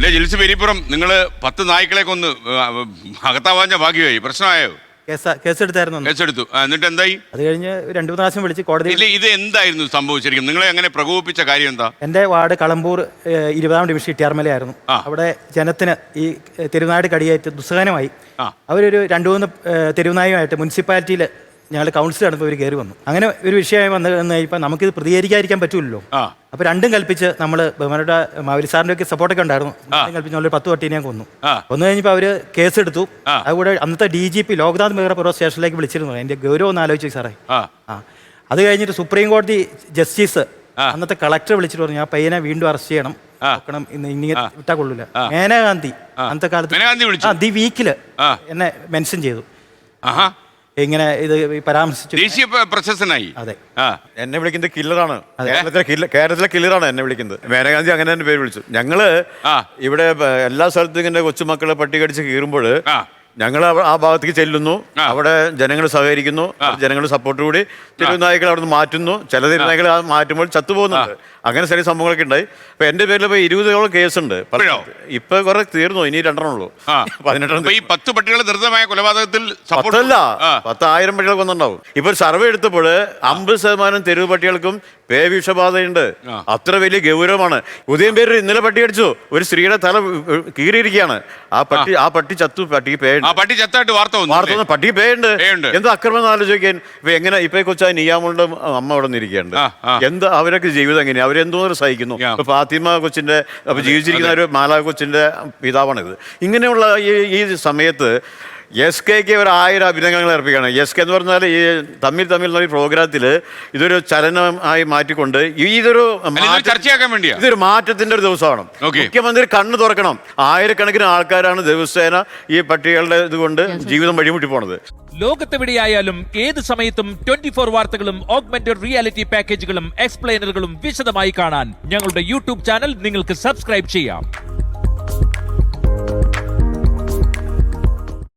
അല്ലേ ജിൽസ് പെരിപ്പുറം നിങ്ങൾ 10 നായ്ക്കളെ കൊന്ന് അകത്താവാഞ്ഞ ഭാഗ്യമായി. പ്രശ്നമായോ? കേസെടുത്തായിരുന്നു. കേസെടുത്തു. എന്നിട്ട് എന്തായി? അത് കഴിഞ്ഞ് 2-3 പ്രാവശ്യം വിളിച്ച് കോടതി. ഇത് എന്തായിരുന്നു സംഭവിച്ചിരിക്കും? നിങ്ങളെ അങ്ങനെ പ്രകോപിപ്പിച്ച കാര്യം എന്താ? എൻ്റെ വാർഡ് കളമ്പൂർ 20-ാം ഡിവിഷൻ ഇട്ടിയാർമലയായിരുന്നു. അവിടെ ജനത്തിന് ഈ തെരുവുനാട് കടിയേറ്റ് ദുസ്സഹനമായി. അവരൊരു 2-3 തെരുവുനായുമായിട്ട് മുനിസിപ്പാലിറ്റിയിൽ ഞങ്ങൾ കൗൺസിൽ നടന്നപ്പോൾ ഇവർ കയറി വന്നു. അങ്ങനെ ഒരു വിഷയമായി വന്നു കഴിഞ്ഞപ്പോൾ നമുക്കിത് പ്രതികരിക്കാതിരിക്കാൻ പറ്റുമല്ലോ. അപ്പോൾ രണ്ടും കൽപ്പിച്ച് നമ്മൾ ബഹുമാനയുടെ മാവലി സാറിൻ്റെ ഒക്കെ സപ്പോർട്ടൊക്കെ ഉണ്ടായിരുന്നു. കൽപ്പിച്ച് നമ്മളൊരു 10 പട്ടീനെ കൊന്നു. കഴിഞ്ഞപ്പോൾ അവർ കേസെടുത്തു. അതുകൂടെ അന്നത്തെ DGP ലോക്നാഥ് ബെഹ്റ പുറ സ്റ്റേഷനിലേക്ക് വിളിച്ചിരുന്നു. അതിൻ്റെ ഗൗരവം ഒന്ന് ആലോചിച്ചു സാറേ. അത് കഴിഞ്ഞിട്ട് സുപ്രീം കോടതി ജസ്റ്റിസ് അന്നത്തെ കളക്ടർ വിളിച്ചിട്ട് പറഞ്ഞു, ആ പയ്യനെ വീണ്ടും അറസ്റ്റ് ചെയ്യണം, നോക്കണം, ഇങ്ങനെ വിട്ടാ കൊള്ളൂല. മേനകാന്തി അന്നത്തെ കാലത്ത് ദി വീക്കില് എന്നെ മെൻഷൻ ചെയ്തു. ഇങ്ങനെ ഇത് പരാമർശിച്ചു. ദേശീയ പ്രശസ്തനായി. അതെ, എന്നെ വിളിക്കുന്നത് കില്ലറാണ്. കേരളത്തിലെ കില്ലറാണ് എന്നെ വിളിക്കുന്നത്. മേനകാന്തി അങ്ങനെ തന്നെ പേര് വിളിച്ചു. ഞങ്ങള് ഇവിടെ എല്ലാ സ്ഥലത്തും ഇങ്ങനെ കൊച്ചുമക്കളെ പട്ടികടിച്ച് കീറുമ്പോൾ ഞങ്ങൾ ആ ഭാഗത്തേക്ക് ചെല്ലുന്നു. അവിടെ ജനങ്ങൾ സഹകരിക്കുന്നു. ജനങ്ങളുടെ സപ്പോർട്ട് കൂടി തെരുവുനായ്ക്കൾ അവിടെ നിന്ന് മാറ്റുന്നു. ചില തെരുവുനായ്ക്കൾ മാറ്റുമ്പോൾ ചത്തുപോകുന്നുണ്ട്. അങ്ങനെ ചില സംഭവങ്ങളൊക്കെ ഉണ്ടായി. അപ്പൊ എന്റെ പേരിൽ ഇപ്പൊ 20ഓളം കേസുണ്ട്. ഇപ്പൊ കുറെ തീർന്നു, ഇനി 2 ഉള്ളൂ. 18 ഈ 10 പട്ടികളെ ദൃഢമായ കൊലപാതകത്തിൽ 10,000 പട്ടികൾ കൊന്നുണ്ടാവും. ഇപ്പൊ സർവേ എടുത്തപ്പോൾ 50% തെരുവ് പട്ടികൾക്കും പേവിഷബാധയുണ്ട്. അത്ര വലിയ ഗൗരവമാണ്. ഉദയം പേര് ഇന്നലെ പട്ടി അടിച്ചു. ഒരു സ്ത്രീയുടെ തല കീറിയിരിക്കുകയാണ്. ആ പട്ടി ചത്തു. പട്ടിക്ക് ചത്തായിട്ട് വാർത്ത വന്നു. പട്ടിക്ക് പേയുണ്ട്. എന്ത് അക്രമം ആലോചിക്കാൻ. ഇപ്പൊ എങ്ങനെ ഇപ്പൊ കൊച്ചാ നിയാമുളുടെ അമ്മ അവിടെ നിന്നിരിക്കുകയുണ്ട്. എന്ത് അവരൊക്കെ ജീവിതം എങ്ങനെയാ? അവരെന്തോരം സഹിക്കുന്നു. ഇപ്പൊ ഫാത്തിമ കൊച്ചിന്റെ ജീവിച്ചിരിക്കുന്ന ഒരു മാലാ കൊച്ചിന്റെ പിതാവാണിത്. ഇങ്ങനെയുള്ള ഈ സമയത്ത് SK ഒരു 1000 അഭിനന്ദനങ്ങൾ അർപ്പിക്കുകയാണ്. SK എന്ന് പറഞ്ഞാൽ ഈ തമ്മിൽ പ്രോഗ്രാമത്തിൽ ഇതൊരു ചലനമായി മാറ്റിക്കൊണ്ട് ഇതൊരു മാറ്റത്തിന്റെ ഒരു ദിവസമാണ്. മുഖ്യമന്ത്രി കണ്ണു തുറക്കണം. 1000കണക്കിന് ആൾക്കാരാണ് ദിവസേന ഈ പട്ടികളുടെ ഇതുകൊണ്ട് ജീവിതം വഴിമുട്ടി പോണത്. ലോകത്തെവിടെയായാലും ഏത് സമയത്തും 24 വാർത്തകളും ഓഗ്മെന്റഡ് റിയാലിറ്റി പാക്കേജുകളും എക്സ്പ്ലെയിനറുകളും വിശദമായി കാണാൻ ഞങ്ങളുടെ YouTube ചാനൽ നിങ്ങൾക്ക് സബ്സ്ക്രൈബ് ചെയ്യാം.